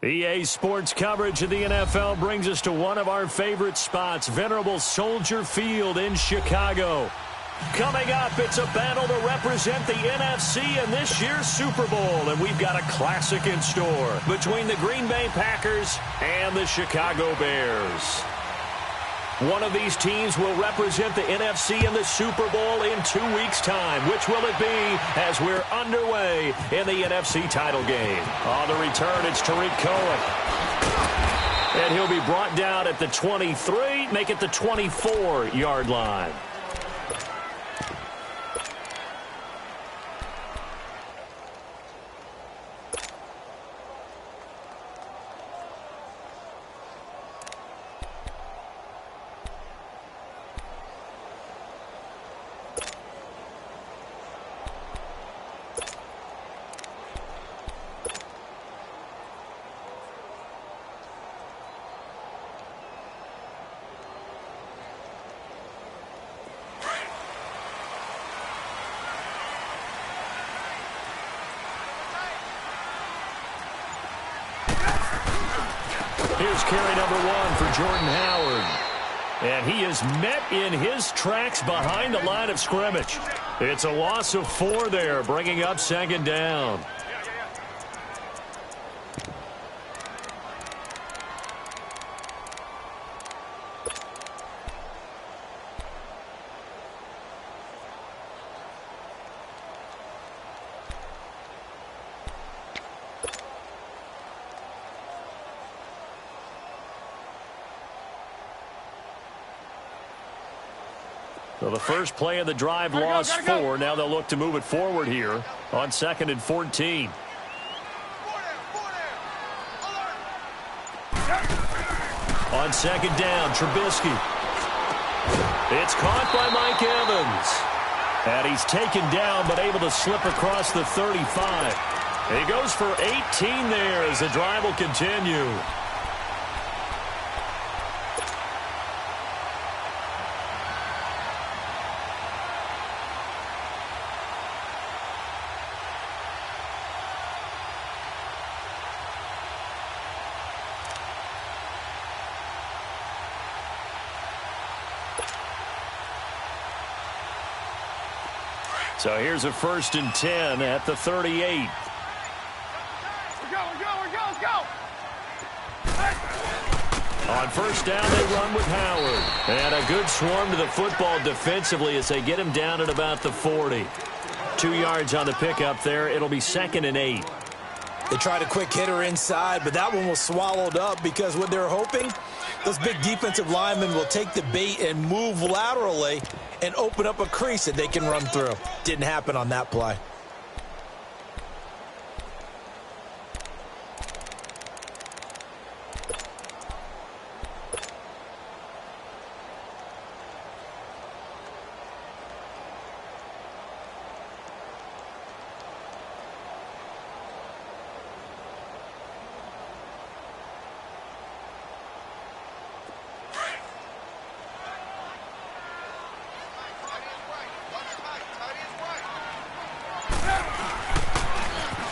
EA Sports coverage of the NFL brings us to one of our favorite spots, venerable Soldier Field in Chicago. Coming up, it's a battle to represent the NFC in this year's Super Bowl, and we've got a classic in store between the Green Bay Packers and the Chicago Bears. One of these teams will represent the NFC in the Super Bowl in 2 weeks' time. Which will it be as we're underway in the NFC title game? On the return, it's Tariq Cohen. And he'll be brought down at the 23, make it the 24-yard line. Here's carry number 1 for Jordan Howard. And he is met in his tracks behind the line of scrimmage. It's a loss of 4 there, bringing up second down. So the first play of the drive lost 4. Now they'll look to move it forward here on 2nd and 14. On 2nd down, Trubisky. It's caught by Mike Evans. And he's taken down but able to slip across the 35. He goes for 18 there as the drive will continue. So here's a 1st and 10 at the 38. We're go. On 1st down, they run with Howard. And a good swarm to the football defensively as they get him down at about the 40. 2 yards on the pickup there. It'll be 2nd and 8. They tried a quick hitter inside, but that one was swallowed up because what they're hoping, those big defensive linemen will take the bait and move laterally and open up a crease that they can run through. Didn't happen on that play.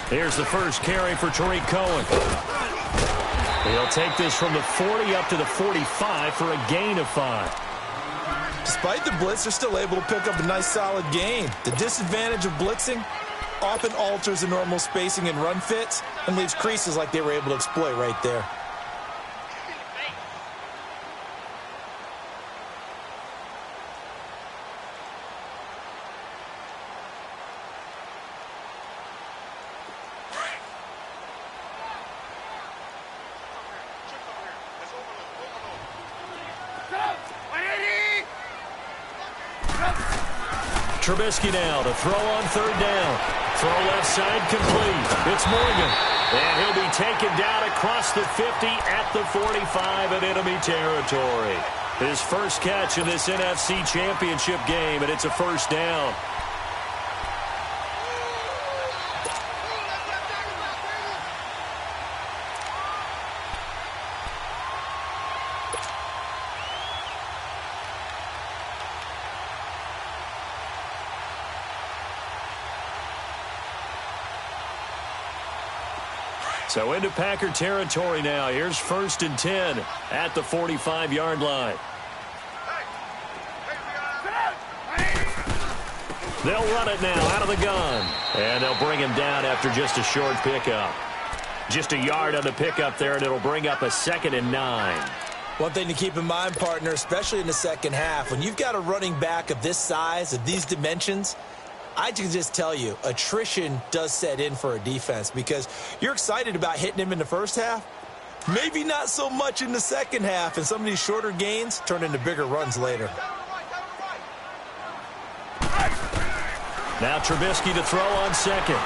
Here's the first carry for Tariq Cohen. He'll take this from the 40 up to the 45 for a gain of 5. Despite the blitz, they're still able to pick up a nice solid gain. The disadvantage of blitzing often alters the normal spacing and run fits and leaves creases like they were able to exploit right there. Trubisky now to throw on 3rd down. Throw left side complete. It's Morgan. And he'll be taken down across the 50 at the 45 in enemy territory. His first catch in this NFC Championship game, and it's a 1st down. So into Packer territory now. Here's 1st and 10 at the 45-yard line. They'll run it now out of the gun. And they'll bring him down after just a short pickup. Just a yard on the pickup there, and it'll bring up a 2nd and 9. One thing to keep in mind, partner, especially in the second half, when you've got a running back of this size, of these dimensions, I can just tell you, attrition does set in for a defense because you're excited about hitting him in the first half. Maybe not so much in the second half, and some of these shorter gains turn into bigger runs later. Now Trubisky to throw on 2nd.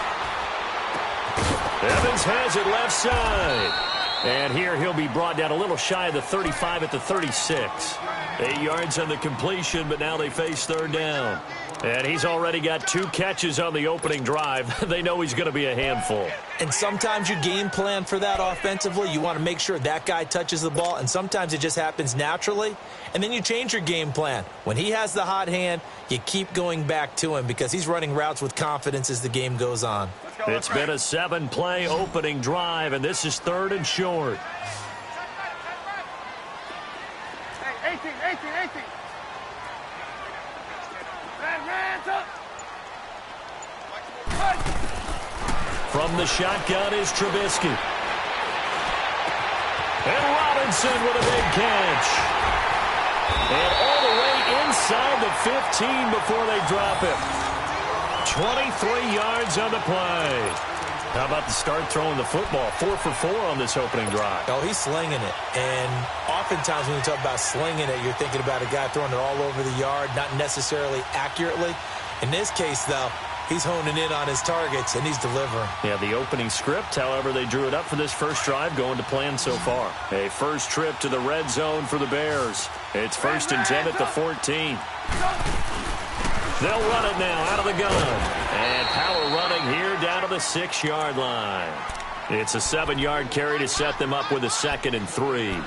Evans has it left side. And here he'll be brought down a little shy of the 35 at the 36. 8 yards on the completion, but now they face 3rd down. And he's already got 2 catches on the opening drive. They know he's going to be a handful. And sometimes you game plan for that offensively. You want to make sure that guy touches the ball, and sometimes it just happens naturally. And then you change your game plan. When he has the hot hand, you keep going back to him because he's running routes with confidence as the game goes on. It's been a 7-play opening drive, and this is 3rd and short. Hey, 18. From the shotgun is Trubisky. And Robinson with a big catch. And all the way inside the 15 before they drop it. 23 yards on the play. How about the start throwing the football? 4 for 4 on this opening drive. Oh, he's slinging it. And oftentimes when you talk about slinging it, you're thinking about a guy throwing it all over the yard, not necessarily accurately. In this case, though, he's honing in on his targets, and he's delivering. Yeah, the opening script, however, they drew it up for this first drive, going to plan so far. A first trip to the red zone for the Bears. It's 1st and 10 at the 14. They'll run it now out of the gun. And power running here down to the 6-yard line. It's a 7-yard carry to set them up with a 2nd and 3.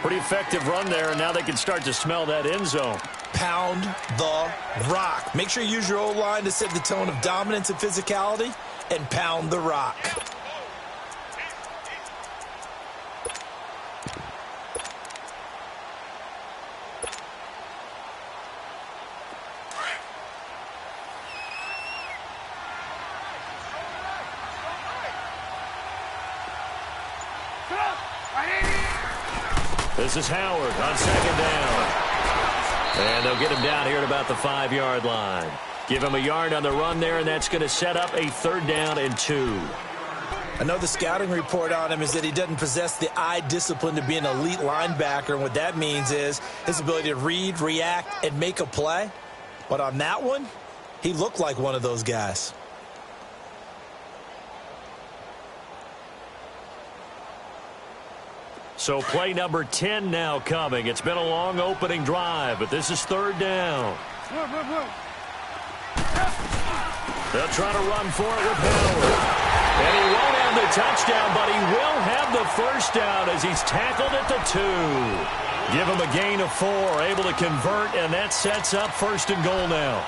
Pretty effective run there, and now they can start to smell that end zone. Pound the rock. Make sure you use your O-line to set the tone of dominance and physicality, and pound the rock. This is Howard on 2nd down. And they'll get him down here at about the 5-yard line. Give him a yard on the run there, and that's going to set up a 3rd down and 2. Another scouting report on him is that he doesn't possess the eye discipline to be an elite linebacker. And what that means is his ability to read, react, and make a play. But on that one, he looked like one of those guys. So play number 10 now coming. It's been a long opening drive, but this is 3rd down. They'll try to run for it with Howard. And he won't have the touchdown, but he will have the 1st down as he's tackled at the 2. Give him a gain of 4, able to convert, and that sets up 1st and goal now.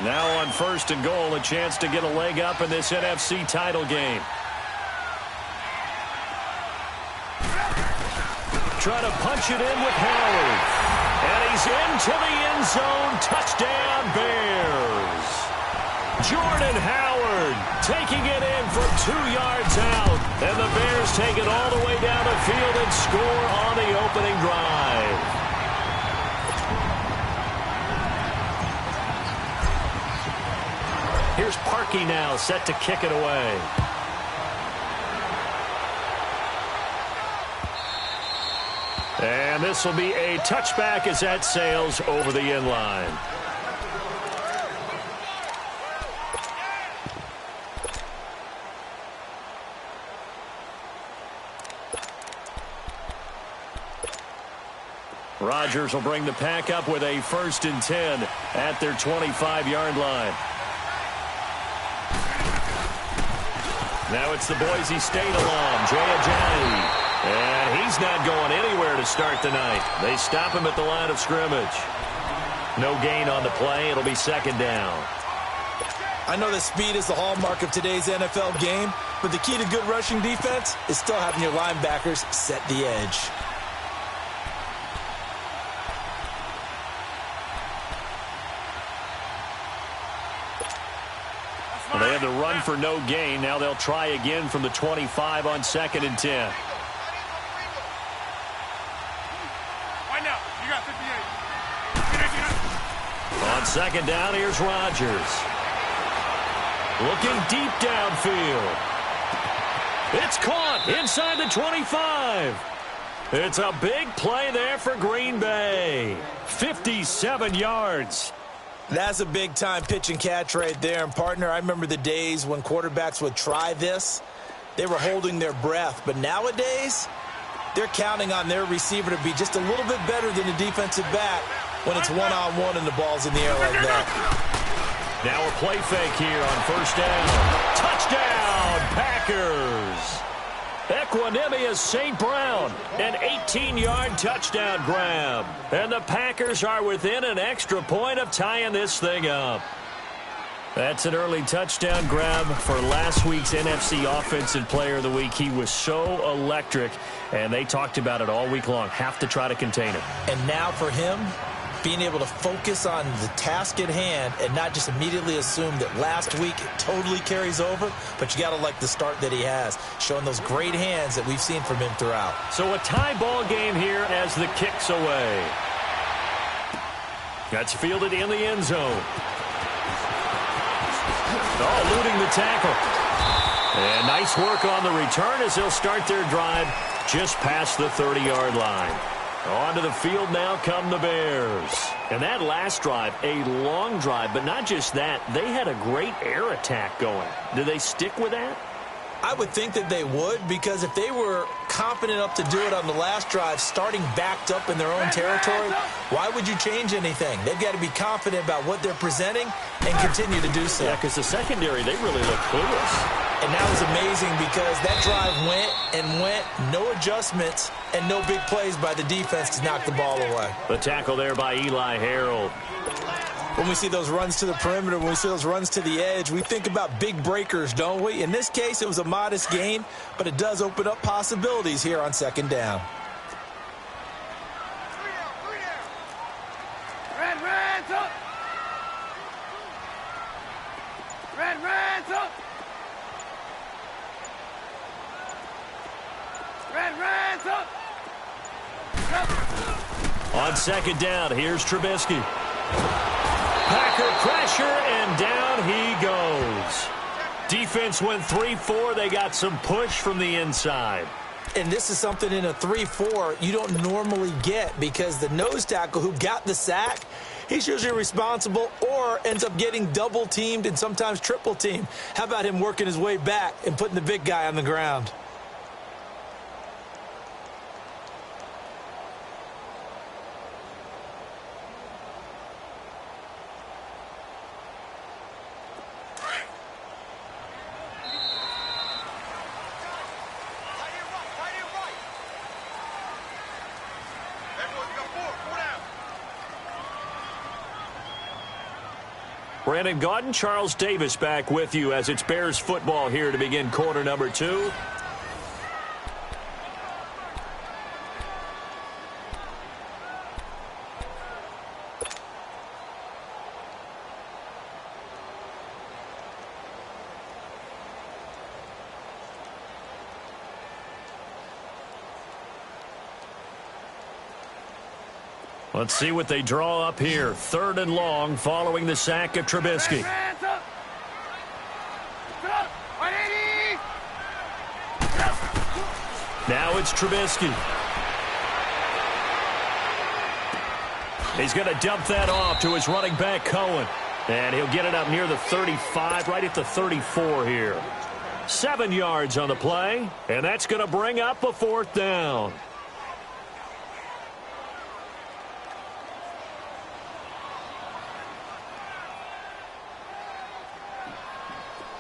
Now on 1st and goal, a chance to get a leg up in this NFC title game. Try to punch it in with Howard. And he's into the end zone. Touchdown, Bears. Jordan Howard taking it in from 2 yards out. And the Bears take it all the way down the field and score on the opening drive. Here's Parkey now, set to kick it away. And this will be a touchback as that sails over the end line. Rodgers will bring the pack up with a 1st and 10 at their 25-yard line. Now it's the Boise State alum, Jay Ajayi. And he's not going anywhere to start the night. They stop him at the line of scrimmage. No gain on the play. It'll be 2nd down. I know that speed is the hallmark of today's NFL game, but the key to good rushing defense is still having your linebackers set the edge. Well, they had to run for no gain. Now they'll try again from the 25 on 2nd and 10. On 2nd down, here's Rodgers. Looking deep downfield. It's caught inside the 25. It's a big play there for Green Bay. 57 yards. That's a big-time pitch and catch right there. And, partner, I remember the days when quarterbacks would try this. They were holding their breath. But nowadays, they're counting on their receiver to be just a little bit better than the defensive back when it's one-on-one and the ball's in the air like that. Now a play fake here on 1st down. Touchdown, Packers. Equanimous St. Brown, an 18-yard touchdown grab. And the Packers are within an extra point of tying this thing up. That's an early touchdown grab for last week's NFC Offensive Player of the Week. He was so electric, and they talked about it all week long. Have to try to contain him. And now for him, being able to focus on the task at hand and not just immediately assume that last week it totally carries over, but you got to like the start that he has, showing those great hands that we've seen from him throughout. So a tie ball game here as the kick's away. That's fielded in the end zone. Oh, eluding the tackle. And nice work on the return as they'll start their drive just past the 30-yard line. Onto the field now come the Bears. And that last drive, a long drive, but not just that. They had a great air attack going. Do they stick with that? I would think that they would, because if they were confident enough to do it on the last drive, starting backed up in their own territory, why would you change anything? They've got to be confident about what they're presenting and continue to do so. Yeah, because the secondary, they really look clueless. And that was amazing because that drive went and went, no adjustments, and no big plays by the defense to knock the ball away. The tackle there by Eli Harold. When we see those runs to the perimeter, when we see those runs to the edge, we think about big breakers, don't we? In this case, it was a modest gain, but it does open up possibilities here on 2nd down. On 2nd down, here's Trubisky. Packer pressure, and down he goes. Defense went 3-4. They got some push from the inside. And this is something in a 3-4 you don't normally get, because the nose tackle who got the sack, he's usually responsible or ends up getting double-teamed and sometimes triple-teamed. How about him working his way back and putting the big guy on the ground? Brandon Gaudin, Charles Davis back with you as it's Bears football here to begin quarter number 2. Let's see what they draw up here. 3rd and long following the sack of Trubisky. Now it's Trubisky. He's going to dump that off to his running back, Cohen. And he'll get it up near the 35, right at the 34 here. 7 yards on the play, and that's going to bring up a 4th down.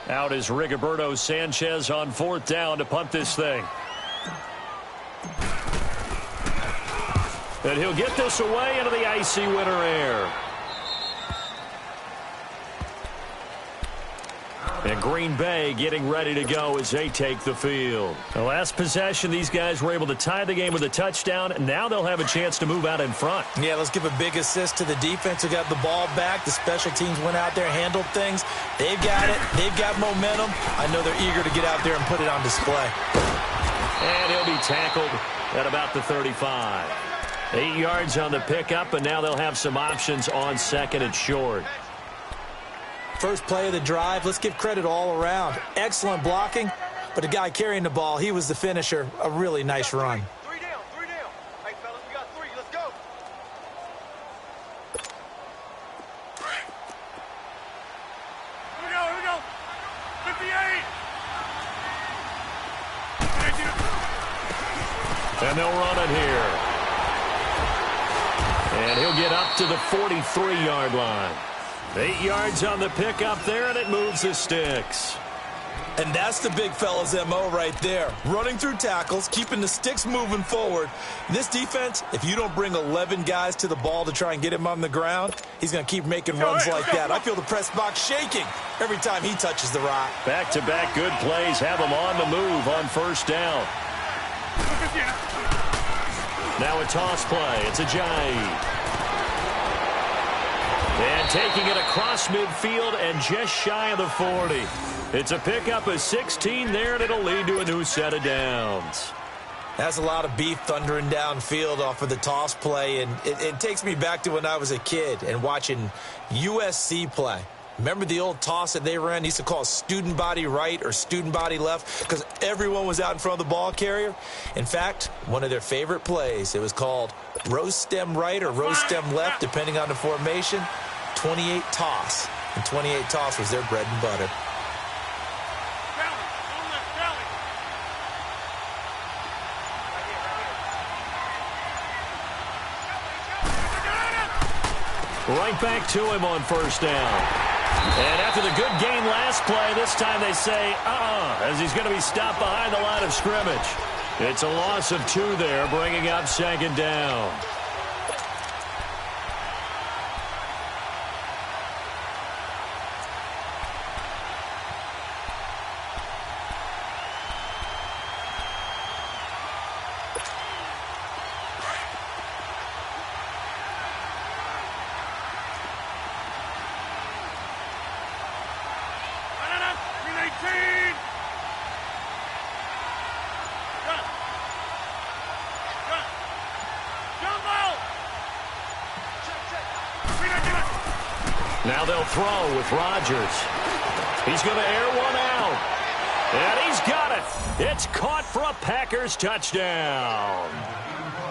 Out is Rigoberto Sanchez on 4th down to punt this thing. And he'll get this away into the icy winter air. And Green Bay getting ready to go as they take the field. The last possession, these guys were able to tie the game with a touchdown, and now they'll have a chance to move out in front. Yeah, let's give a big assist to the defense who got the ball back. The special teams went out there, handled things. They've got it. They've got momentum. I know they're eager to get out there and put it on display. And he'll be tackled at about the 35. 8 yards on the pickup, and now they'll have some options on second and short. First play of the drive, let's give credit all around. Excellent blocking, but the guy carrying the ball, he was the finisher. A really nice run. Three down. Hey, fellas, we got 3. Let's go. Here we go. 58. And they'll run it here. And he'll get up to the 43-yard line. 8 yards on the pickup there, and it moves the sticks. And that's the big fella's MO right there. Running through tackles, keeping the sticks moving forward. This defense, if you don't bring 11 guys to the ball to try and get him on the ground, he's going to keep making runs like that. I feel the press box shaking every time he touches the rock. Back-to-back good plays have him on the move on first down. Now a toss play. It's Ajayi. And taking it across midfield and just shy of the 40. It's a pickup of 16 there, and it'll lead to a new set of downs. That's a lot of beef thundering downfield off of the toss play, and it takes me back to when I was a kid and watching USC play. Remember the old toss that they ran? They used to call it student body right or student body left because everyone was out in front of the ball carrier. In fact, one of their favorite plays, it was called rose stem right or rose stem left, depending on the formation. 28 toss. And 28 toss was their bread and butter. Right back to him on first down. And after the good game last play, this time they say, as he's going to be stopped behind the line of scrimmage. It's a loss of 2 there, bringing up second down. Now they'll throw with Rodgers. He's going to air one out. And he's got it. It's caught for a Packers touchdown.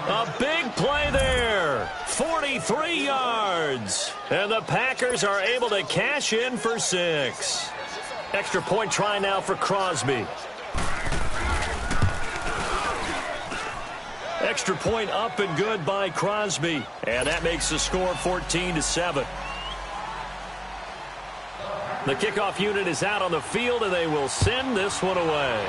A big play there. 43 yards. And the Packers are able to cash in for 6. Extra point try now for Crosby. Extra point up and good by Crosby. And that makes the score 14-7. The kickoff unit is out on the field, and they will send this one away.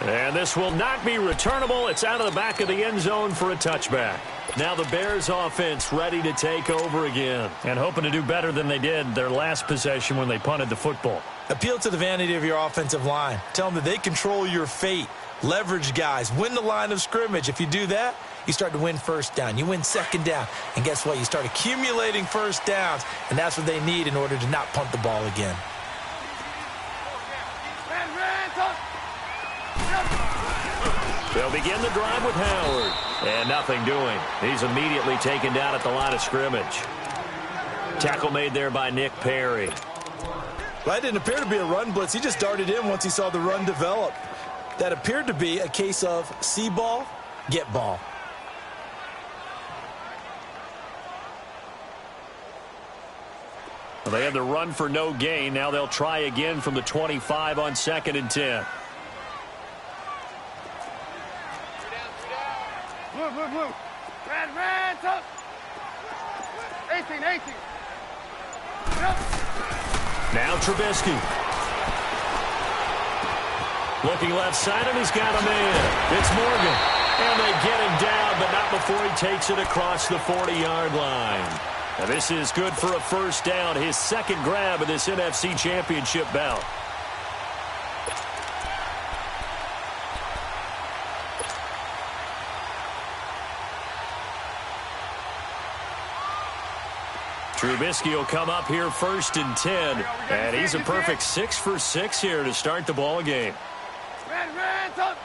And this will not be returnable. It's out of the back of the end zone for a touchback. Now the Bears offense ready to take over again and hoping to do better than they did their last possession when they punted the football. Appeal to the vanity of your offensive line. Tell them that they control your fate. Leverage guys. Win the line of scrimmage. If you do that, you start to win first down. You win second down. And guess what? You start accumulating first downs. And that's what they need in order to not punt the ball again. They'll begin the drive with Howard. And nothing doing. He's immediately taken down at the line of scrimmage. Tackle made there by Nick Perry. Well, that didn't appear to be a run blitz. He just darted in once he saw the run develop. That appeared to be a case of see ball, get ball. Well, they had the run for no gain. Now they'll try again from the 25 on 2nd and 10. Blue. Red, tough. 18. Now Trubisky. Looking left side, and he's got a man. It's Morgan. And they get him down, but not before he takes it across the 40-yard line. And this is good for a first down, his second grab of this NFC Championship bout. Trubisky will come up here first and 10, and he's a perfect 6 for 6 here to start the ball game. Red, top.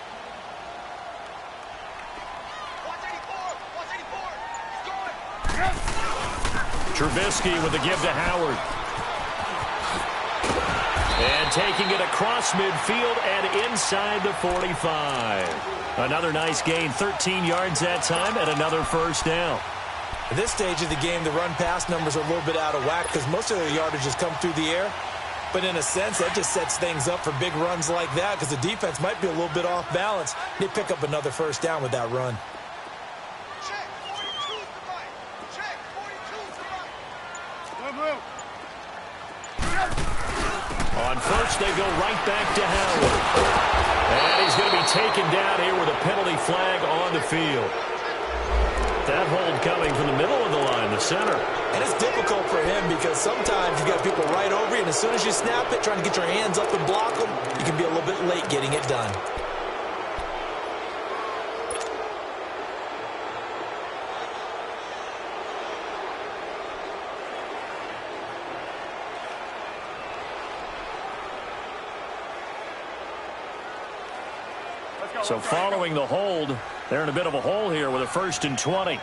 Trubisky with the give to Howard. And taking it across midfield and inside the 45. Another nice gain, 13 yards that time, and another first down. At this stage of the game, the run-pass numbers are a little bit out of whack because most of their yardage has come through the air. But in a sense, that just sets things up for big runs like that because the defense might be a little bit off balance. They pick up another first down with that run. On first, they go right back to Howard. And he's going to be taken down here with a penalty flag on the field. That hold coming from the middle of the line, the center. And it's difficult for him because sometimes you've got people right over you, and as soon as you snap it, trying to get your hands up and block them, you can be a little bit late getting it done. So following the hold, they're in a bit of a hole here with a first and 20.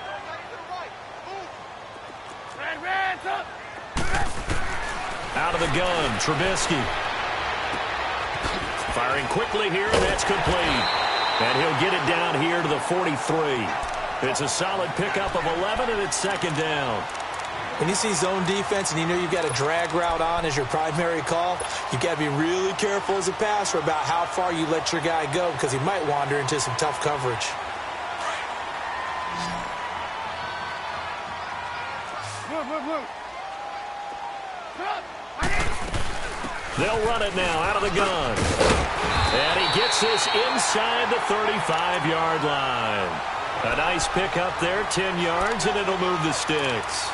Out of the gun, Trubisky. Firing quickly here, and that's complete. And he'll get it down here to the 43. It's a solid pickup of 11, and it's second down. When you see zone defense and you know you've got a drag route on as your primary call, you've got to be really careful as a passer about how far you let your guy go because he might wander into some tough coverage. They'll run it now out of the gun. And he gets this inside the 35-yard line. A nice pickup there, 10 yards, and it'll move the sticks.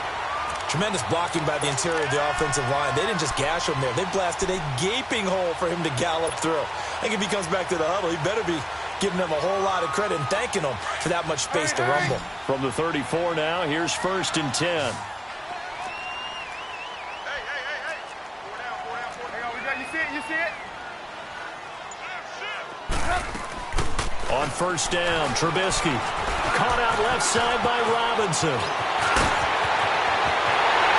Tremendous blocking by the interior of the offensive line. They didn't just gash him there. They blasted a gaping hole for him to gallop through. I think if he comes back to the huddle, he better be giving them a whole lot of credit and thanking them for that much space to rumble. From the 34 now, here's first and 10. On first down, Trubisky. Caught out left side by Robinson.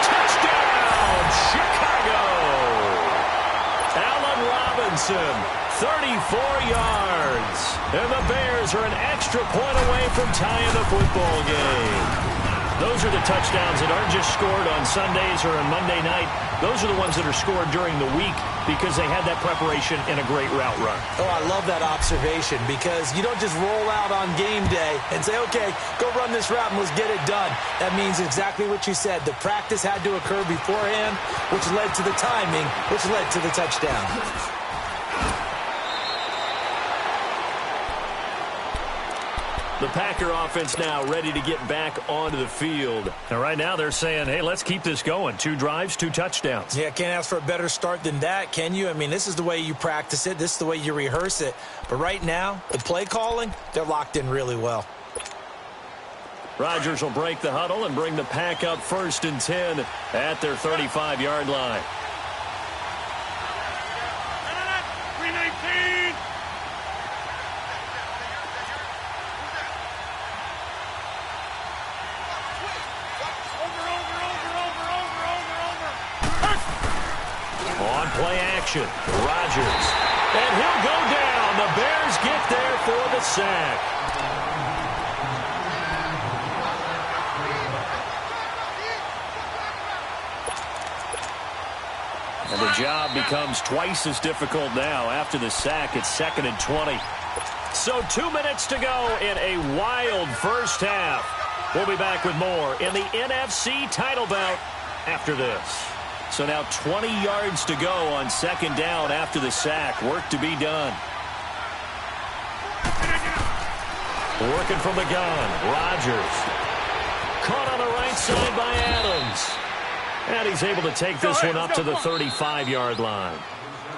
Touchdown, Chicago! Allen Robinson, 34 yards. And the Bears are an extra point away from tying the football game. Those are the touchdowns that aren't just scored on Sundays or on Monday night. Those are the ones that are scored during the week because they had that preparation and a great route run. Oh, I love that observation because you don't just roll out on game day and say, okay, go run this route and let's get it done. That means exactly what you said. The practice had to occur beforehand, which led to the timing, which led to the touchdown. The Packer offense now ready to get back onto the field. And right now they're saying, hey, let's keep this going. 2 drives, 2 touchdowns. Yeah, can't ask for a better start than that, can you? I mean, this is the way you practice it. This is the way you rehearse it. But right now, the play calling, they're locked in really well. Rodgers will break the huddle and bring the Pack up first and 10 at their 35-yard line. 319. On play action, Rodgers. And he'll go down. The Bears get there for the sack. And the job becomes twice as difficult now after the sack. It's 2nd and 20. So 2 minutes to go in a wild first half. We'll be back with more in the NFC title bout after this. So now 20 yards to go on 2nd down after the sack. Work to be done. Working from the gun, Rodgers. Caught on the right side by Adams. And he's able to take this one up to the 35-yard line.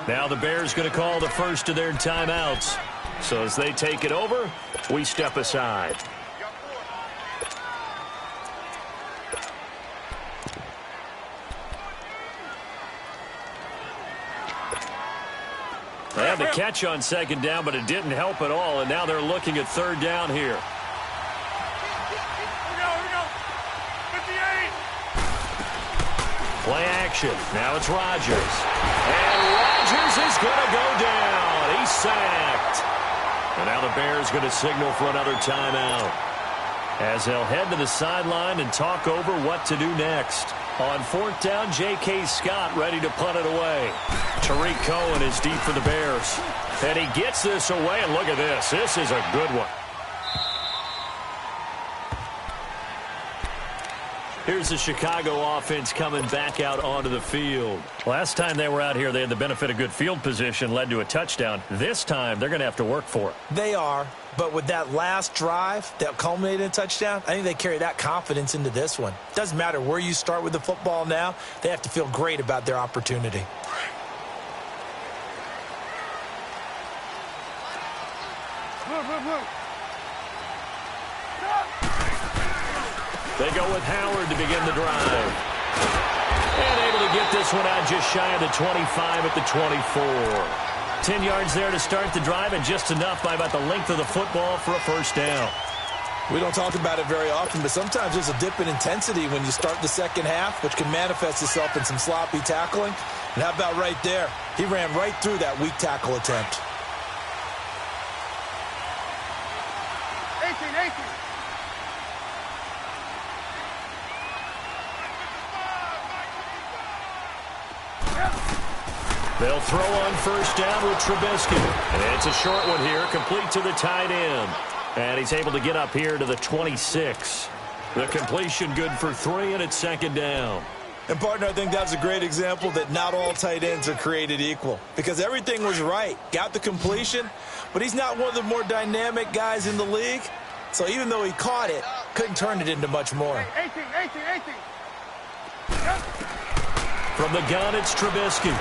Now the Bears going to call the first of their timeouts. So as they take it over, we step aside. They had the catch on second down, but it didn't help at all, and now they're looking at third down here. Play action. Now it's Rodgers. And Rodgers is going to go down. He's sacked. And now the Bears going to signal for another timeout, as they'll head to the sideline and talk over what to do next. On fourth down, J.K. Scott ready to punt it away. Tariq Cohen is deep for the Bears. And he gets this away, and look at this. This is a good one. Here's the Chicago offense coming back out onto the field. Last time they were out here, they had the benefit of good field position, led to a touchdown. This time, they're going to have to work for it. They are, but with that last drive that culminated in a touchdown, I think they carry that confidence into this one. Doesn't matter where you start with the football now, they have to feel great about their opportunity. They go with Howard to begin the drive. And able to get this one out just shy of the 25 at the 24. 10 yards there to start the drive, and just enough by about the length of the football for a first down. We don't talk about it very often, but sometimes there's a dip in intensity when you start the second half, which can manifest itself in some sloppy tackling. And how about right there? He ran right through that weak tackle attempt. 18. They'll throw on first down with Trubisky. And it's a short one here, complete to the tight end. And he's able to get up here to the 26. The completion good for 3, and it's second down. And, partner, I think that's a great example that not all tight ends are created equal, because everything was right. Got the completion, but he's not one of the more dynamic guys in the league. So even though he caught it, couldn't turn it into much more. 18. From the gun, it's Trubisky.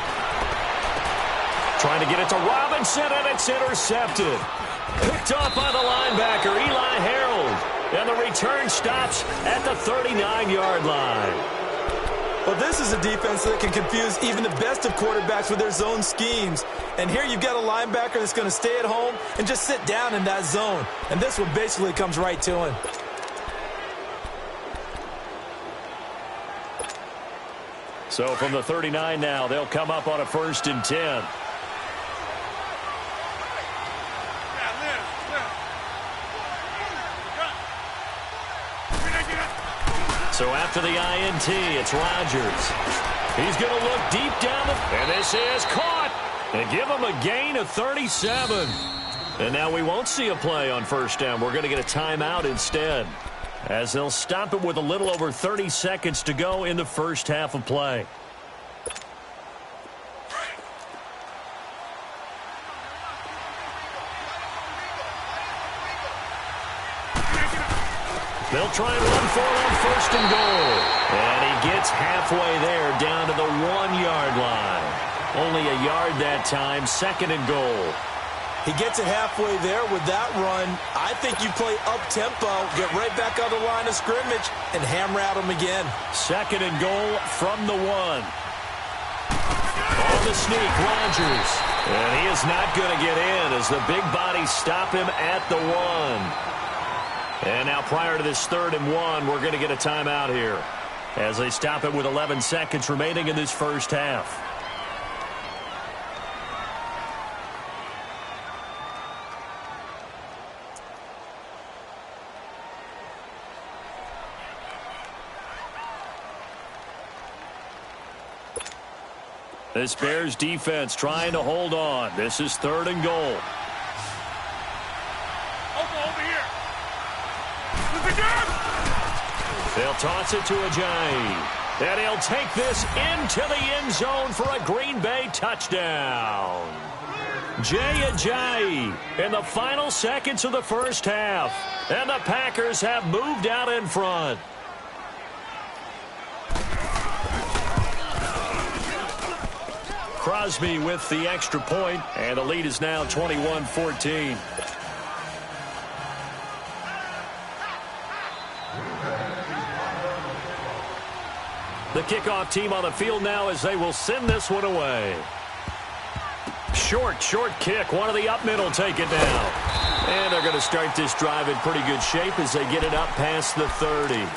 Trying to get it to Robinson, and it's intercepted. Picked off by the linebacker, Eli Harold. And the return stops at the 39-yard line. Well, this is a defense that can confuse even the best of quarterbacks with their zone schemes. And here you've got a linebacker that's going to stay at home and just sit down in that zone. And this one basically comes right to him. So from the 39 now, they'll come up on a 1st and 10. So after the INT, it's Rodgers. He's going to look deep down and this is caught. And give him a gain of 37. And now we won't see a play on first down. We're going to get a timeout instead, as they'll stop it with a little over 30 seconds to go in the first half of play. They'll try and run for it on 1st and goal. And he gets halfway there, down to the 1-yard line. Only a yard that time, 2nd and goal. He gets it halfway there with that run. I think you play up-tempo, get right back on the line of scrimmage, and hammer at him again. 2nd and goal from the 1. On the sneak, Rodgers. And he is not going to get in as the big bodies stop him at the 1. And now prior to this 3rd and 1, we're going to get a timeout here, as they stop it with 11 seconds remaining in this first half. This Bears defense trying to hold on. This is 3rd and goal. They'll toss it to Ajayi. And he'll take this into the end zone for a Green Bay touchdown. Jay Ajayi in the final seconds of the first half. And the Packers have moved out in front. Crosby with the extra point, and the lead is now 21-14. The kickoff team on the field now as they will send this one away. Short kick. One of the up middle take it down. And they're going to start this drive in pretty good shape as they get it up past the 30.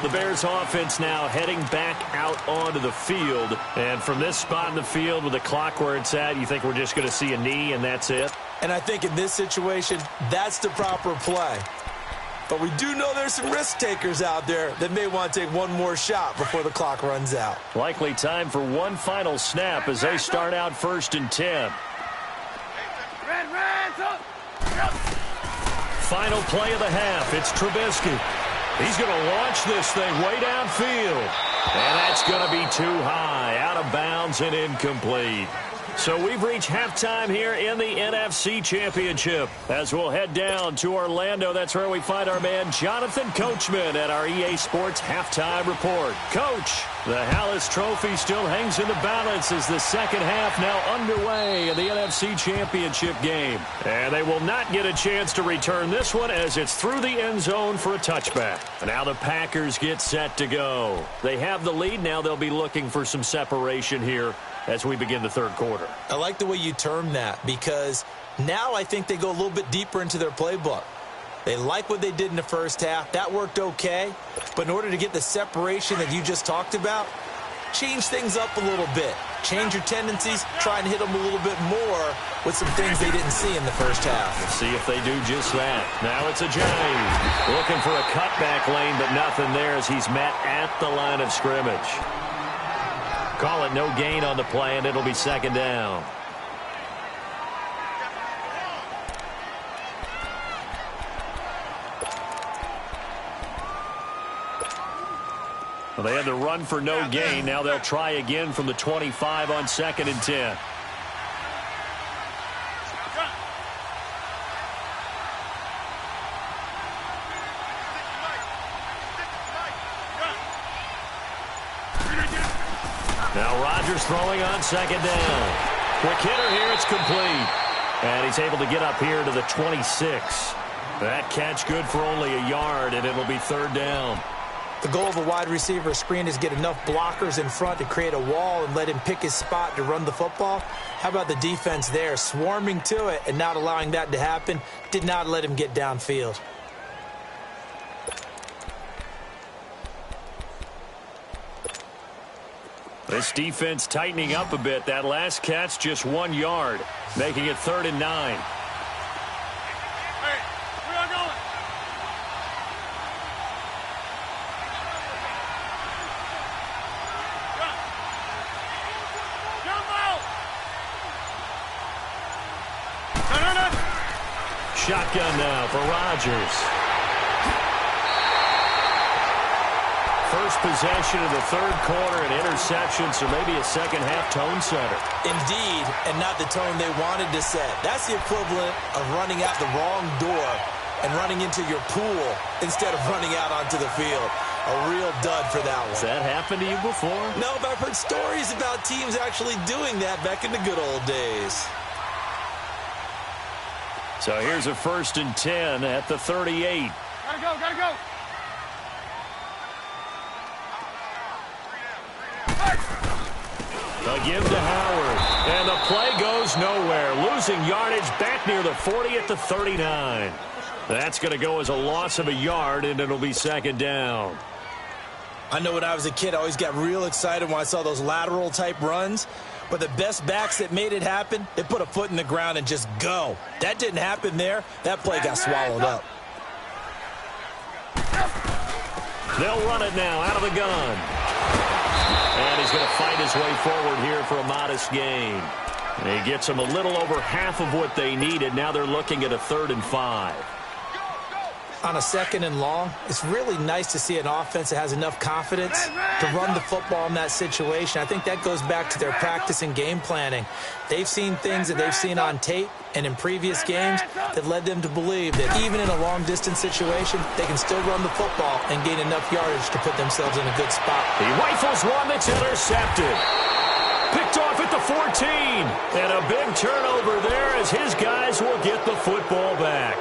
The Bears offense now heading back out onto the field. And from this spot in the field with the clock where it's at, you think we're just going to see a knee and that's it? And I think in this situation, that's the proper play. But we do know there's some risk takers out there that may want to take one more shot before the clock runs out. Likely time for one final snap as they start out 1st and 10. Final play of the half. It's Trubisky. He's going to launch this thing way downfield. And that's going to be too high, out of bounds and incomplete. So we've reached halftime here in the NFC Championship. As we'll head down to Orlando, that's where we find our man Jonathan Coachman at our EA Sports Halftime Report. Coach, the Hallis Trophy still hangs in the balance as the second half now underway in the NFC Championship game. And they will not get a chance to return this one as it's through the end zone for a touchback. And now the Packers get set to go. They have the lead. Now they'll be looking for some separation here as we begin the third quarter. I like the way you termed that because now I think they go a little bit deeper into their playbook. They like what they did in the first half. That worked okay. But in order to get the separation that you just talked about, change things up a little bit. Change your tendencies. Try and hit them a little bit more with some things they didn't see in the first half. Let's see if they do just that. Now it's a Giant looking for a cutback lane, but nothing there as he's met at the line of scrimmage. Call it no gain on the play, and it'll be second down. Well, they had to run for no gain. Now they'll try again from the 25 on 2nd and 10. Now Rodgers throwing on 2nd down. Quick hitter here, it's complete. And he's able to get up here to the 26. That catch good for only a yard, and it'll be 3rd down. The goal of a wide receiver screen is get enough blockers in front to create a wall and let him pick his spot to run the football. How about the defense there, swarming to it and not allowing that to happen? Did not let him get downfield. This defense tightening up a bit. That last catch just 1 yard, making it 3rd and 9. Hey, where are you going? Jump out! Shotgun now for Rodgers. First possession of the third quarter, an interception, so maybe a second-half tone setter. Indeed, and not the tone they wanted to set. That's the equivalent of running out the wrong door and running into your pool instead of running out onto the field. A real dud for that one. Has that happened to you before? No, but I've heard stories about teams actually doing that back in the good old days. So here's a 1st and 10 at the 38. Gotta go, gotta go! A give to Howard, and the play goes nowhere. Losing yardage back near the 40 at the 39. That's going to go as a loss of a yard, and it'll be 2nd down. I know when I was a kid, I always got real excited when I saw those lateral-type runs. But the best backs that made it happen, they put a foot in the ground and just go. That didn't happen there. That play got swallowed up. They'll run it now out of the gun. And he's going to fight his way forward here for a modest gain. And he gets them a little over half of what they needed. Now they're looking at a 3rd and 5. On a 2nd and long, it's really nice to see an offense that has enough confidence to run the football in that situation. I think that goes back to their practice and game planning. They've seen things that they've seen on tape and in previous games that led them to believe that even in a long-distance situation, they can still run the football and gain enough yardage to put themselves in a good spot. He rifles one that's intercepted. Picked off at the 14. And a big turnover there as his guys will get the football back.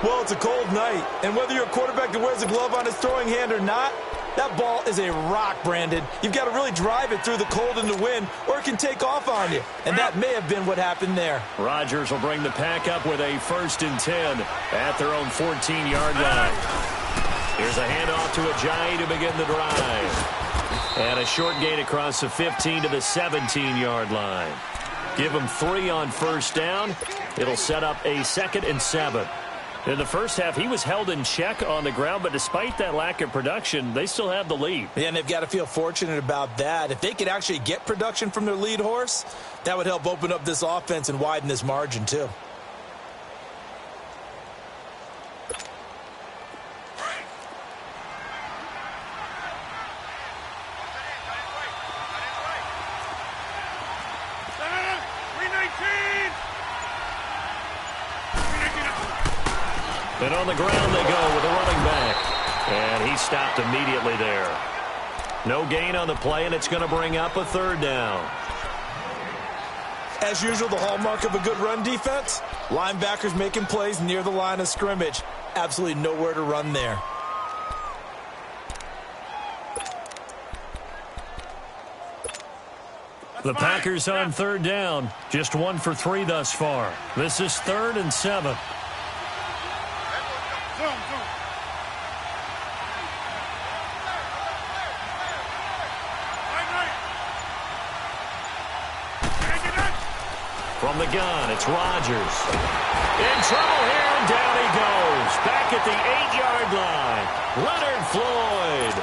Well, it's a cold night, and whether you're a quarterback that wears a glove on his throwing hand or not, that ball is a rock, Brandon. You've got to really drive it through the cold and the wind, or it can take off on you. And that may have been what happened there. Rodgers will bring the pack up with a 1st and 10 at their own 14-yard line. Here's a handoff to Ajayi to begin the drive. And a short gain across the 15 to the 17-yard line. Give him 3 on 1st down. It'll set up a 2nd and 7. In the first half, he was held in check on the ground, but despite that lack of production, they still have the lead. Yeah, and they've got to feel fortunate about that. If they could actually get production from their lead horse, that would help open up this offense and widen this margin, too. And on the ground they go with a running back. And he stopped immediately there. No gain on the play, and it's going to bring up a 3rd down. As usual, the hallmark of a good run defense, linebackers making plays near the line of scrimmage. Absolutely nowhere to run there. The Packers on 3rd down. Just 1 for 3 thus far. This is 3rd and 7. From the gun, it's Rodgers. In trouble here, and down he goes. Back at the 8-yard line. Leonard Floyd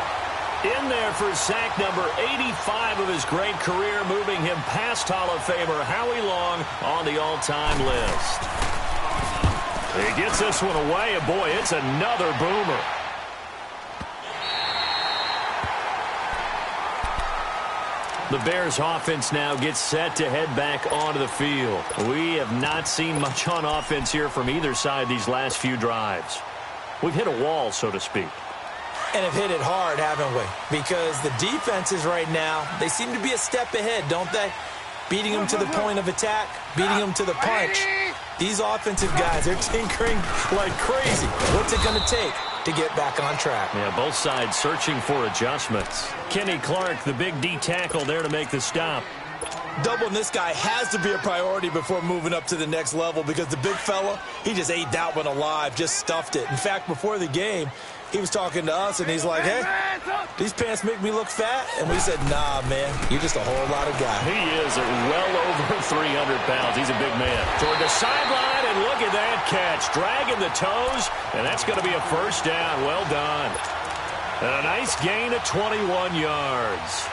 in there for sack number 85 of his great career, moving him past Hall of Famer Howie Long on the all-time list. He gets this one away, and boy, it's another boomer. The Bears offense now gets set to head back onto the field. We have not seen much on offense here from either side these last few drives. We've hit a wall, so to speak. And have hit it hard, haven't we? Because the defenses right now, they seem to be a step ahead, don't they? Beating them to the point of attack, beating them to the punch. These offensive guys, they're tinkering like crazy. What's it going to take to get back on track? Yeah, both sides searching for adjustments. Kenny Clark, the big D tackle there to make the stop. Doubling this guy has to be a priority before moving up to the next level, because the big fella, he just ate that one alive, just stuffed it. In fact, before the game, he was talking to us, and he's like, hey, these pants make me look fat? And we said, nah, man, you're just a whole lot of guy. He is at well over 300 pounds. He's a big man. Toward the sideline, and look at that catch. Dragging the toes, and that's going to be a 1st down. Well done. And a nice gain of 21 yards.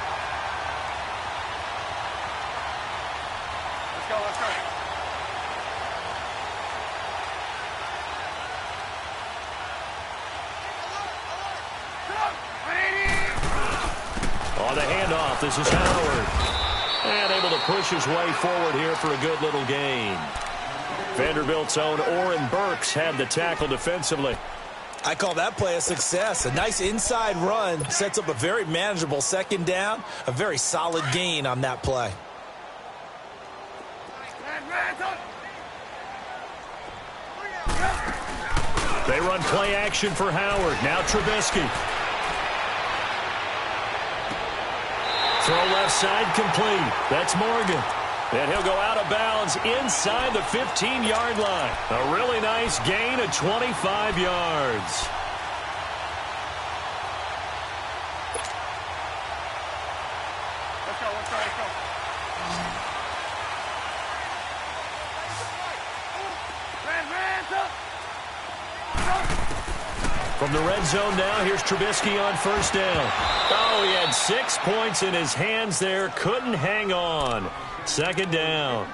Let's go. On the handoff, this is Howard. And able to push his way forward here for a good little gain. Vanderbilt's own Oren Burks had the tackle defensively. I call that play a success. A nice inside run sets up a very manageable 2nd down. A very solid gain on that play. They run play action for Howard. Now Trubisky. Throw left side complete. That's Morgan. And he'll go out of bounds inside the 15-yard line. A really nice gain of 25 yards. Let's go. From the red zone now, here's Trubisky on 1st down. Oh, he had 6 points in his hands there. Couldn't hang on. 2nd down.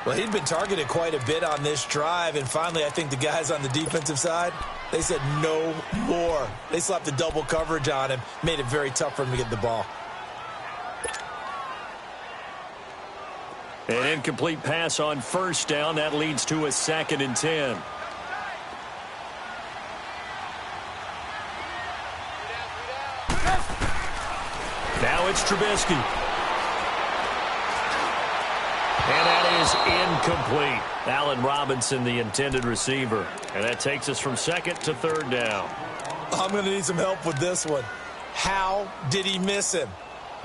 Well, he'd been targeted quite a bit on this drive, and finally I think the guys on the defensive side, they said no more. They slapped the double coverage on him, made it very tough for him to get the ball. An incomplete pass on 1st down. That leads to a 2nd and 10. Now it's Trubisky. is incomplete. Allen Robinson, the intended receiver. And that takes us from second to third down. I'm going to need some help with this one. How did he miss him?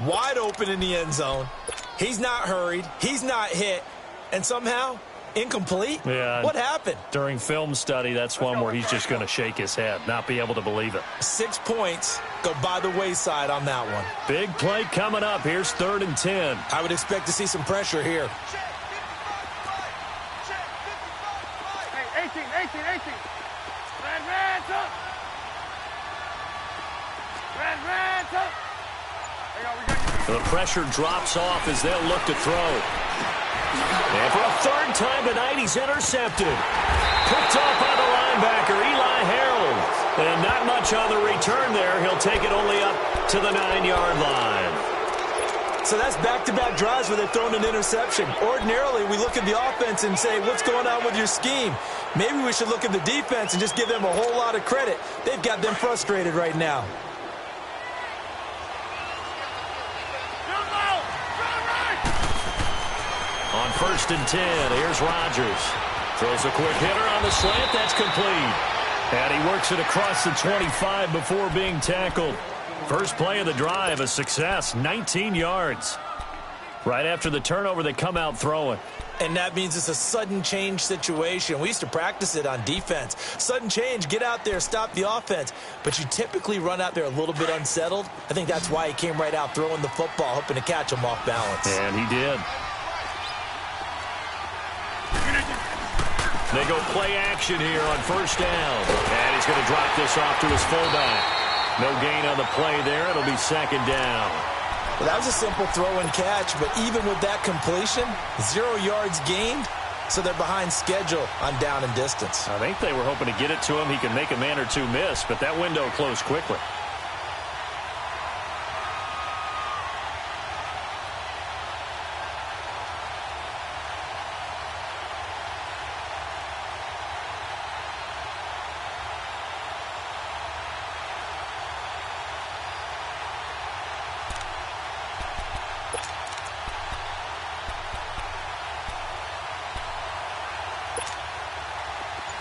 Wide open in the end zone. He's not hurried. He's not hit. And somehow, incomplete? Yeah. What happened? During film study, that's one where he's just going to shake his head, not be able to believe it. 6 points go by the wayside on that one. Big play coming up. Here's 3rd and 10. I would expect to see some pressure here. Hey, 18. Red, up. Red, up. The pressure drops off as they'll look to throw. And for a 3rd time tonight, he's intercepted. Picked off by the linebacker, Eli Harold. And not much on the return there. He'll take it only up to the 9-yard line. So that's back-to-back drives where they're throwing an interception. Ordinarily, we look at the offense and say, what's going on with your scheme? Maybe we should look at the defense and just give them a whole lot of credit. They've got them frustrated right now. On 1st and 10, here's Rodgers. Throws a quick hitter on the slant. That's complete. And he works it across the 25 before being tackled. First play of the drive, a success, 19 yards. Right after the turnover, they come out throwing. And that means it's a sudden change situation. We used to practice it on defense. Sudden change, get out there, stop the offense. But you typically run out there a little bit unsettled. I think that's why he came right out throwing the football, hoping to catch him off balance. And he did. They go play action here on 1st down. And he's going to drop this off to his fullback. No gain on the play there. It'll be 2nd down. Well, that was a simple throw and catch, but even with that completion, 0 yards gained, so they're behind schedule on down and distance. I think they were hoping to get it to him. He could make a man or two miss, but that window closed quickly.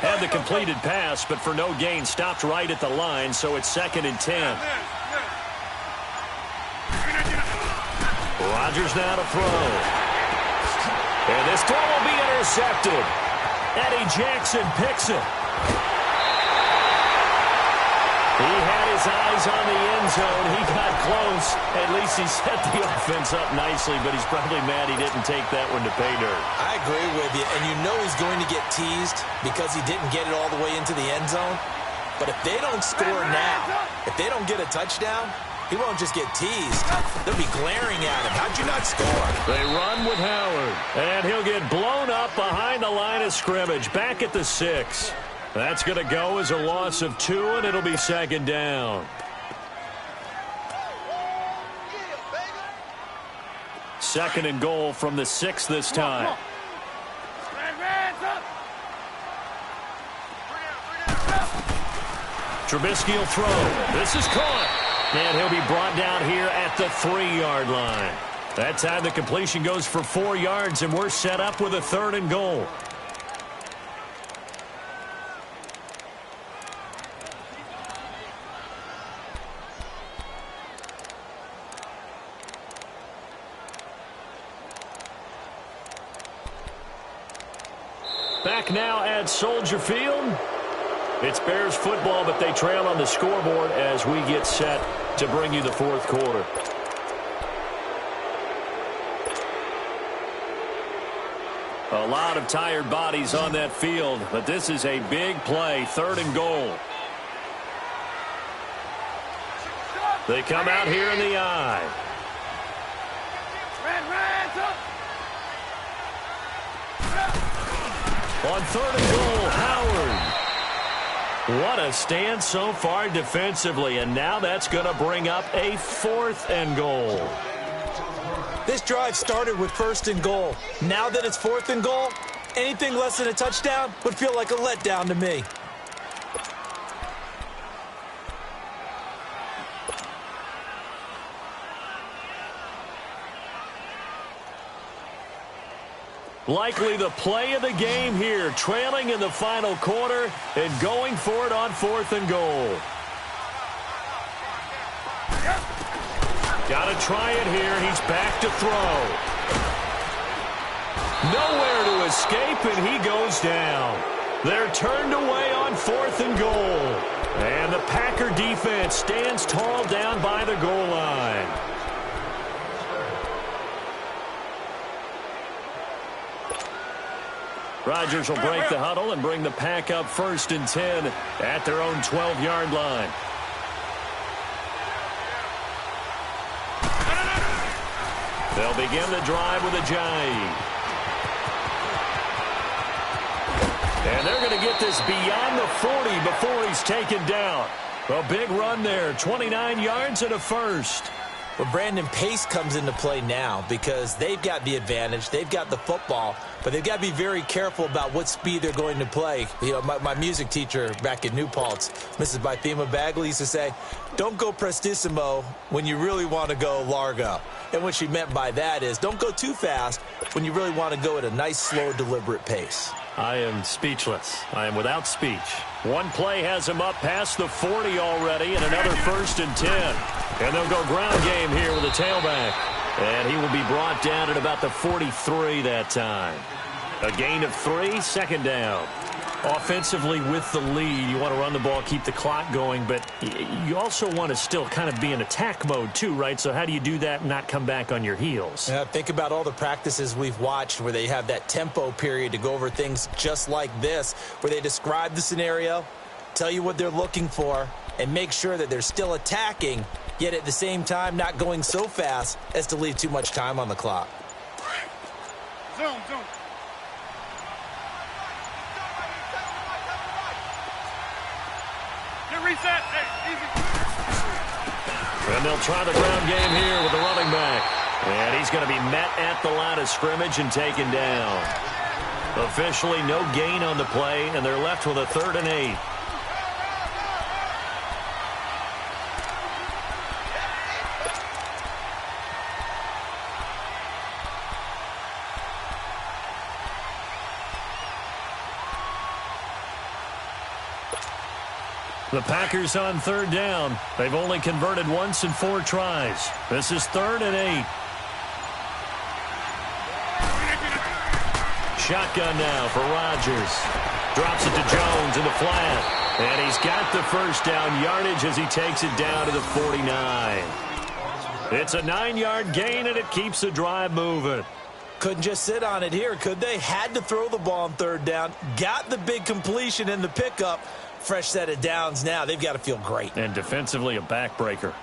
Had the completed pass, but for no gain, stopped right at the line, so it's 2nd and 10. Rodgers now to throw. And this throw will be intercepted. Eddie Jackson picks it. He had his eyes on the end zone. He got close. At least he set the offense up nicely, but he's probably mad he didn't take that one to pay dirt. I agree with you, and you know he's going to get teased because he didn't get it all the way into the end zone. But if they don't score now, if they don't get a touchdown, he won't just get teased. They'll be glaring at him. How'd you not score? They run with Howard, and he'll get blown up behind the line of scrimmage, back at the 6. That's going to go as a loss of 2, and it'll be 2nd down. 2nd and goal from the 6 this time. Trubisky will throw. This is caught. And he'll be brought down here at the 3-yard line. That time the completion goes for 4 yards, and we're set up with a 3rd and goal. Back now at Soldier Field. It's Bears football, but they trail on the scoreboard as we get set to bring you the 4th quarter. A lot of tired bodies on that field, but this is a big play, 3rd and goal. They come out here in the eye. On 3rd and goal, Howard. What a stand so far defensively, and now that's going to bring up a 4th and goal. This drive started with 1st and goal. Now that it's 4th and goal, anything less than a touchdown would feel like a letdown to me. Likely the play of the game here, trailing in the final quarter and going for it on 4th and goal. Got to try it here. He's back to throw. Nowhere to escape, and he goes down. They're turned away on 4th and goal. And the Packer defense stands tall down by the goal line. Rodgers will break the huddle and bring the Pack up 1st and 10 at their own 12-yard line. They'll begin the drive with a Ajayi. And they're going to get this beyond the 40 before he's taken down. A big run there, 29 yards and a first. Well, Brandon, pace comes into play now because they've got the advantage. They've got the football, but they've got to be very careful about what speed they're going to play. You know, my music teacher back in New Paltz, Mrs. Bythema Bagley, used to say, don't go prestissimo when you really want to go largo. And what she meant by that is don't go too fast when you really want to go at a nice, slow, deliberate pace. I am speechless. I am without speech. One play has him up past the 40 already, and another 1st and 10. And they'll go ground game here with a tailback. And he will be brought down at about the 43 that time. A gain of 3, 2nd down. Offensively with the lead, you want to run the ball, keep the clock going, but you also want to still kind of be in attack mode too, right? So how do you do that and not come back on your heels? Yeah, think about all the practices we've watched where they have that tempo period to go over things just like this, where they describe the scenario, tell you what they're looking for, and make sure that they're still attacking, yet at the same time not going so fast as to leave too much time on the clock. Zoom. Reset. Hey, easy. And they'll try the ground game here with the running back. And he's going to be met at the line of scrimmage and taken down. Officially no gain on the play, and they're left with a 3rd and 8. The Packers on 3rd down. They've only converted once in 4 tries. This is 3rd and 8. Shotgun now for Rodgers. Drops it to Jones in the flat. And he's got the 1st down yardage as he takes it down to the 49. It's a 9-yard gain, and it keeps the drive moving. Couldn't just sit on it here, could they? Had to throw the ball on 3rd down. Got the big completion in the pickup. Fresh set of downs now. They've got to feel great. And defensively, a backbreaker.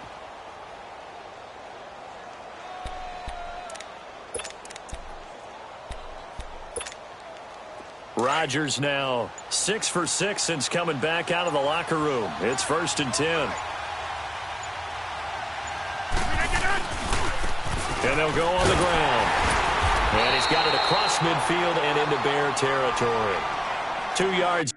Rodgers now 6 for 6 since coming back out of the locker room. It's 1st and 10. And they'll go on the ground. And he's got it across midfield and into Bear territory. 2 yards.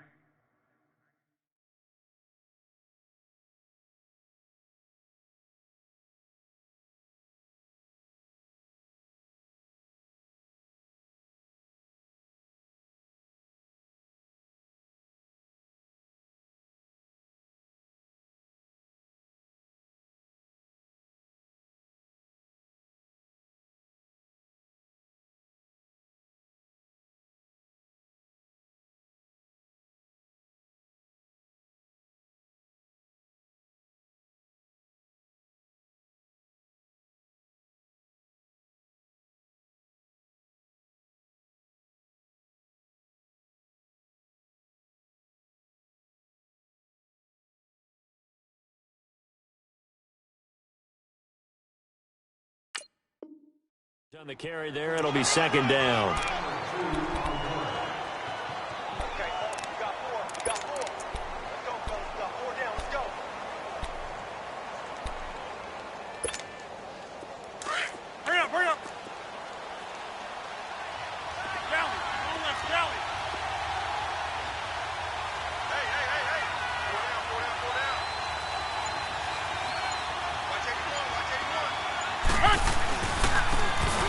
On the carry there, it'll be 2nd down. Hurry up. Rally. Let's rally. Hey. Four down. Watch 81.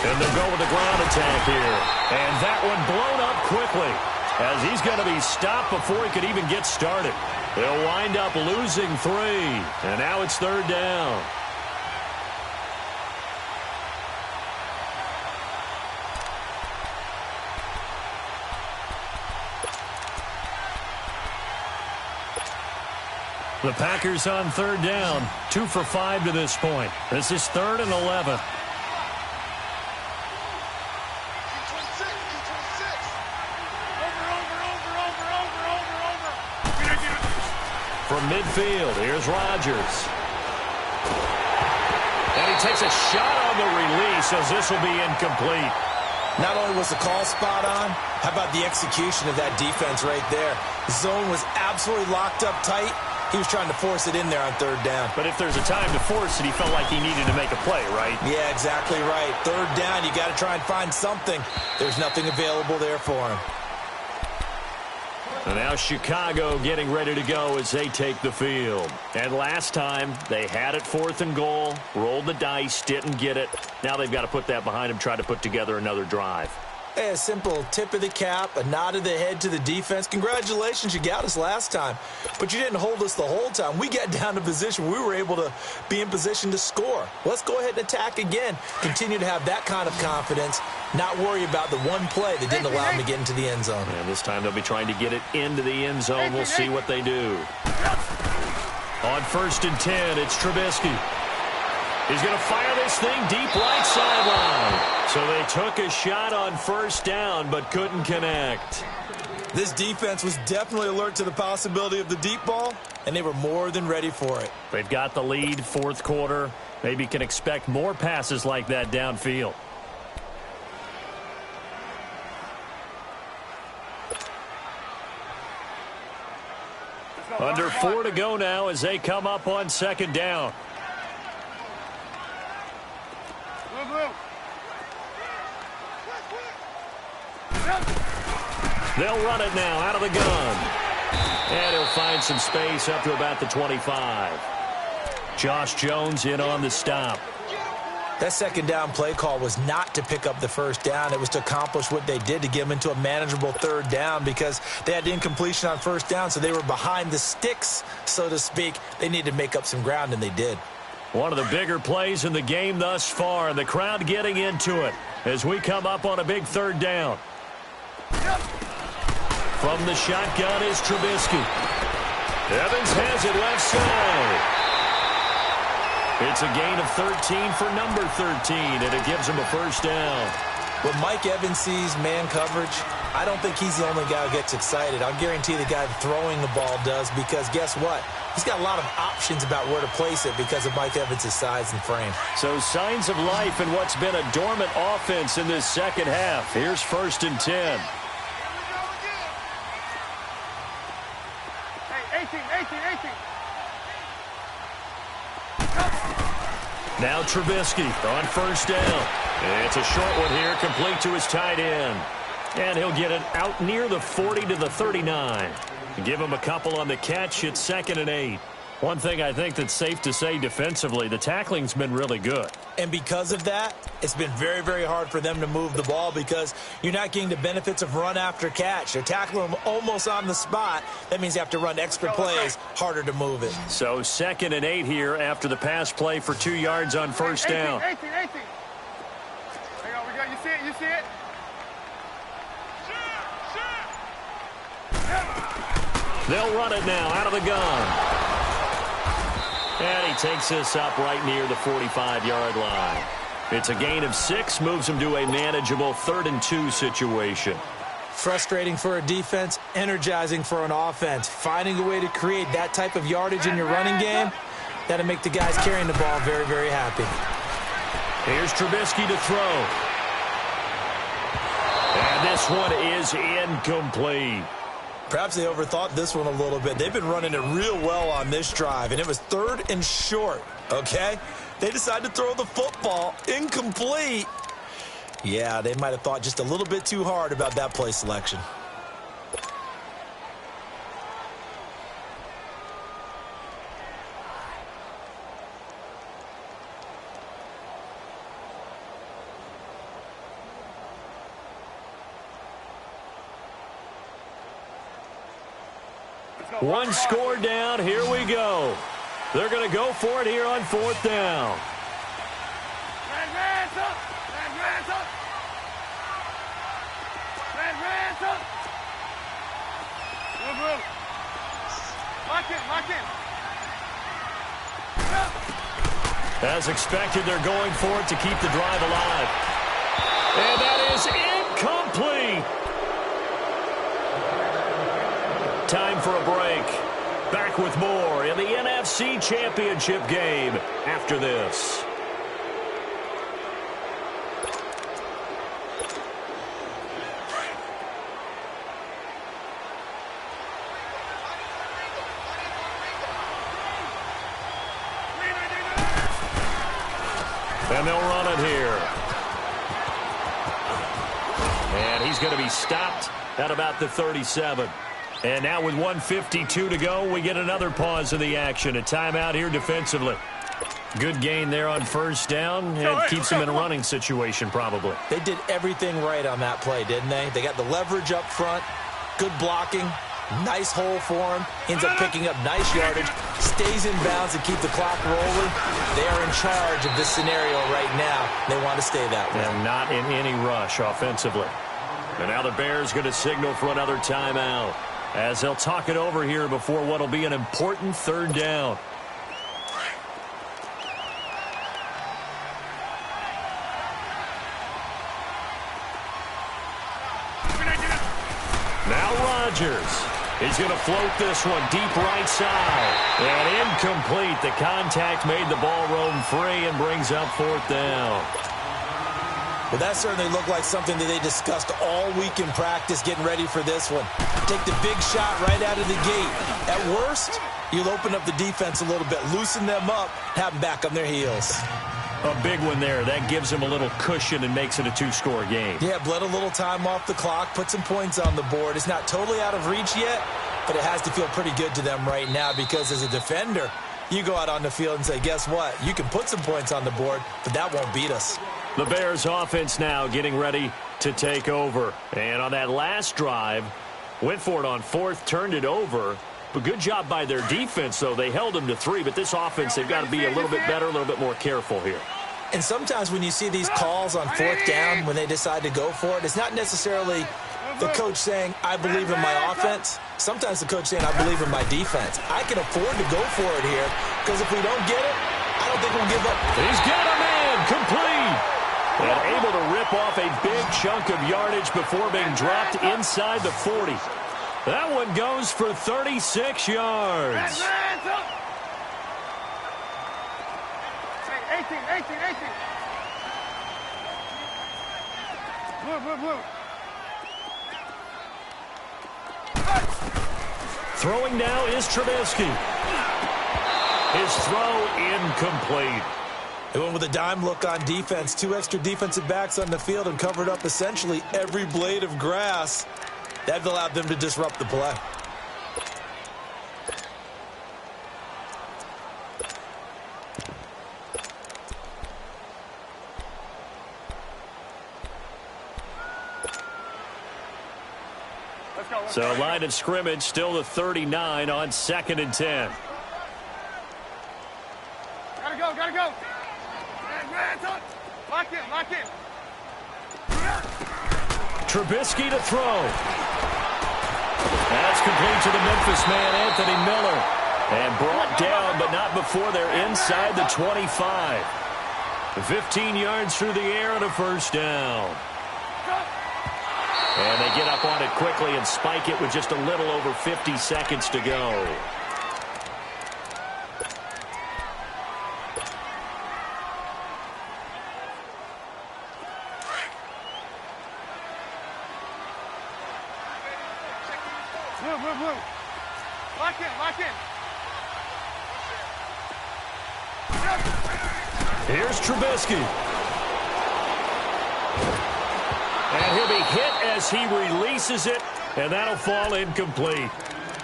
And And they'll go with the ground attack here. And that one blown up quickly, as he's going to be stopped before he could even get started. They'll wind up losing 3. And now it's 3rd down. The Packers on 3rd down, 2 for 5 to this point. This is 3rd and 11. From midfield, here's Rodgers. And he takes a shot on the release, as this will be incomplete. Not only was the call spot on, how about the execution of that defense right there? The zone was absolutely locked up tight. He was trying to force it in there on 3rd down. But if there's a time to force it, he felt like he needed to make a play, right? Yeah, exactly right. 3rd down, you got to try and find something. There's nothing available there for him. And now Chicago getting ready to go as they take the field. And last time, they had it 4th and goal, rolled the dice, didn't get it. Now they've got to put that behind them, try to put together another drive. Hey, a simple tip of the cap, a nod of the head to the defense. Congratulations, you got us last time. But you didn't hold us the whole time. We got down to position. We were able to be in position to score. Let's go ahead and attack again. Continue to have that kind of confidence. Not worry about the one play that didn't allow them to get into the end zone. And this time they'll be trying to get it into the end zone. We'll see what they do. On 1st and 10, it's Trubisky. He's going to fire this thing deep right sideline. So they took a shot on 1st down, but couldn't connect. This defense was definitely alert to the possibility of the deep ball, and they were more than ready for it. They've got the lead, 4th quarter. Maybe can expect more passes like that downfield. Under 4 to go now as they come up on 2nd down. They'll run it now out of the gun. And he'll find some space up to about the 25. Josh Jones in on the stop. That 2nd down play call was not to pick up the 1st down. It was to accomplish what they did, to get them into a manageable 3rd down, because they had incompletion on 1st down, so they were behind the sticks, so to speak. They needed to make up some ground, and they did. One of the bigger plays in the game thus far, and the crowd getting into it as we come up on a big 3rd down. From the shotgun is Trubisky. Evans has it left side. It's a gain of 13 for number 13, and it gives him a 1st down. When Mike Evans sees man coverage, I don't think he's the only guy who gets excited. I'll guarantee the guy throwing the ball does, because guess what? He's got a lot of options about where to place it because of Mike Evans' size and frame. So signs of life in what's been a dormant offense in this 2nd half. Here's 1st and 10. Hey, 18. Now Trubisky on 1st down. It's a short one here, complete to his tight end. And he'll get it out near the 40 to the 39. Give him a couple on the catch. It's 2nd and 8. One thing I think that's safe to say defensively, the tackling's been really good. And because of that, it's been very, very hard for them to move the ball, because you're not getting the benefits of run after catch. They're tackling them almost on the spot. That means you have to run extra plays, harder to move it. So 2nd and 8 here after the pass play for 2 yards on 1st down. 18. Hang on, we got, you see it? They'll run it now out of the gun. And he takes this up right near the 45-yard line. It's a gain of 6, moves him to a manageable 3rd and 2 situation. Frustrating for a defense, energizing for an offense. Finding a way to create that type of yardage in your running game, that'll make the guys carrying the ball very, very happy. Here's Trubisky to throw. And this one is incomplete. Perhaps they overthought this one a little bit. They've been running it real well on this drive, and it was 3rd and short, okay? They decided to throw the football incomplete. Yeah, they might have thought just a little bit too hard about that play selection. One score down. Here we go. They're going to go for it here on 4th down. Hands up! Hands up! Hands up! Move. Lock in. As expected, they're going for it to keep the drive alive. And that is incomplete. Time for a break. Back with more in the NFC Championship game after this. And they'll run it here. And he's going to be stopped at about the 37. And now with 1:52 to go, we get another pause of the action. A timeout here defensively. Good gain there on 1st down. It keeps them in a running situation probably. They did everything right on that play, didn't they? They got the leverage up front, good blocking, nice hole for him, ends up picking up nice yardage, stays in bounds to keep the clock rolling. They are in charge of this scenario right now. They want to stay that way. And not in any rush offensively. And now the Bears going to signal for another timeout as they'll talk it over here before what will be an important 3rd down. Now Rodgers. He's going to float this one deep right side. And incomplete. The contact made the ball roam free and brings up 4th down. Well, that certainly looked like something that they discussed all week in practice getting ready for this one. Take the big shot right out of the gate. At worst, you'll open up the defense a little bit, loosen them up, have them back on their heels. A big one there. That gives them a little cushion and makes it a 2-score game. Yeah, bled a little time off the clock, put some points on the board. It's not totally out of reach yet, but it has to feel pretty good to them right now because as a defender, you go out on the field and say, guess what? You can put some points on the board, but that won't beat us. The Bears offense now getting ready to take over. And on that last drive, went for it on 4th, turned it over. But good job by their defense, though. They held them to 3, but this offense, they've got to be a little bit better, a little bit more careful here. And sometimes when you see these calls on 4th down, when they decide to go for it, it's not necessarily the coach saying, I believe in my offense. Sometimes the coach saying, I believe in my defense. I can afford to go for it here because if we don't get it, I don't think we'll give up. He's got a man complete. And able to rip off a big chunk of yardage before being dropped inside the 40. That one goes for 36 yards. 18. Blue. Throwing now is Trubisky. His throw incomplete. They went with a dime look on defense. 2 extra defensive backs on the field and covered up essentially every blade of grass. That allowed them to disrupt the play. So line of scrimmage still the 39 on 2nd and 10. Gotta go. Hands up. Lock in. Trubisky to throw. That's complete to the Memphis man, Anthony Miller. And brought down, but not before they're inside the 25. 15 yards through the air and a 1st down. And they get up on it quickly and spike it with just a little over 50 seconds to go. Blue. Lock in. Here's Trubisky. And he'll be hit as he releases it, and that'll fall incomplete.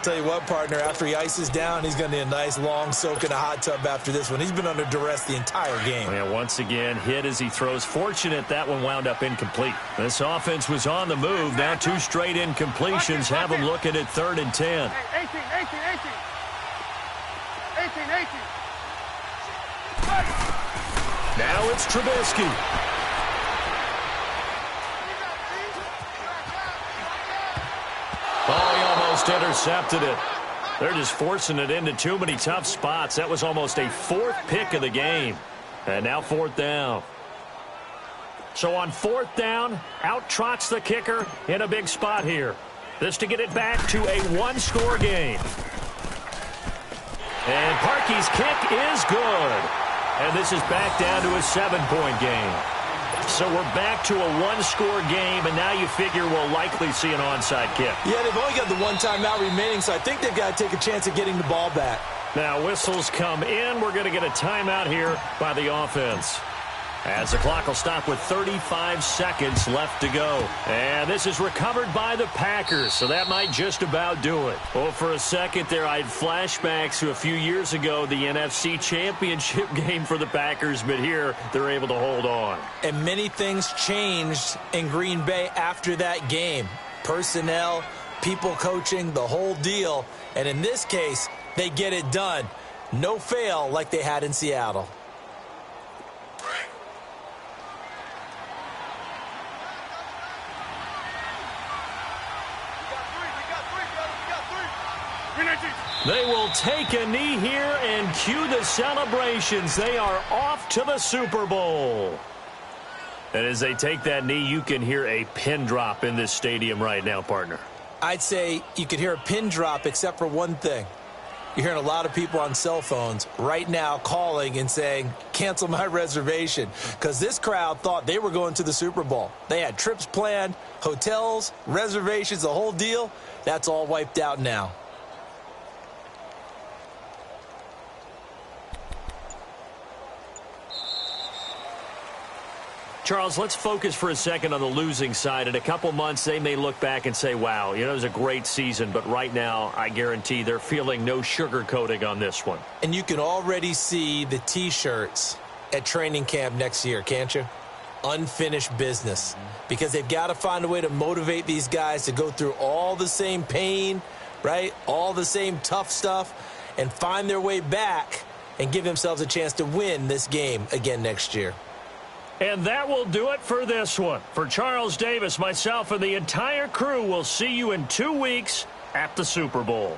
tell you what, partner, after he ices down, he's going to need a nice long soak in a hot tub after this one. He's been under duress the entire game. Yeah, once again, hit as he throws. Fortunate that one wound up incomplete. This offense was on the move. Now 2 straight incompletions have them looking at 3rd and 10. 18. Now it's Trubisky. Oh, he almost intercepted it. They're just forcing it into too many tough spots. That was almost a 4th pick of the game. And now 4th down. So on 4th down, out trots the kicker in a big spot here. This to get it back to a 1-score game. And Parkey's kick is good. And this is back down to a 7-point game. So we're back to a 1-score game, and now you figure we'll likely see an onside kick. Yeah, they've only got the 1 timeout remaining, so I think they've got to take a chance at getting the ball back. Now whistles come in. We're going to get a timeout here by the offense, as the clock will stop with 35 seconds left to go. And this is recovered by the Packers, so that might just about do it. Well, for a second there, I had flashbacks to a few years ago, the NFC Championship game for the Packers, but here they're able to hold on. And many things changed in Green Bay after that game. Personnel, people coaching, the whole deal. And in this case, they get it done. No fail like they had in Seattle. They will take a knee here and cue the celebrations. They are off to the Super Bowl. And as they take that knee, you can hear a pin drop in this stadium right now, partner. I'd say you could hear a pin drop except for one thing. You're hearing a lot of people on cell phones right now calling and saying, cancel my reservation, because this crowd thought they were going to the Super Bowl. They had trips planned, hotels, reservations, the whole deal. That's all wiped out now. Charles, let's focus for a second on the losing side. In a couple months, they may look back and say, wow, it was a great season. But right now, I guarantee they're feeling no sugarcoating on this one. And you can already see the T-shirts at training camp next year, can't you? Unfinished business. Because they've got to find a way to motivate these guys to go through all the same pain, right? All the same tough stuff, and find their way back and give themselves a chance to win this game again next year. And that will do it for this one. For Charles Davis, myself, and the entire crew, we'll see you in 2 weeks at the Super Bowl.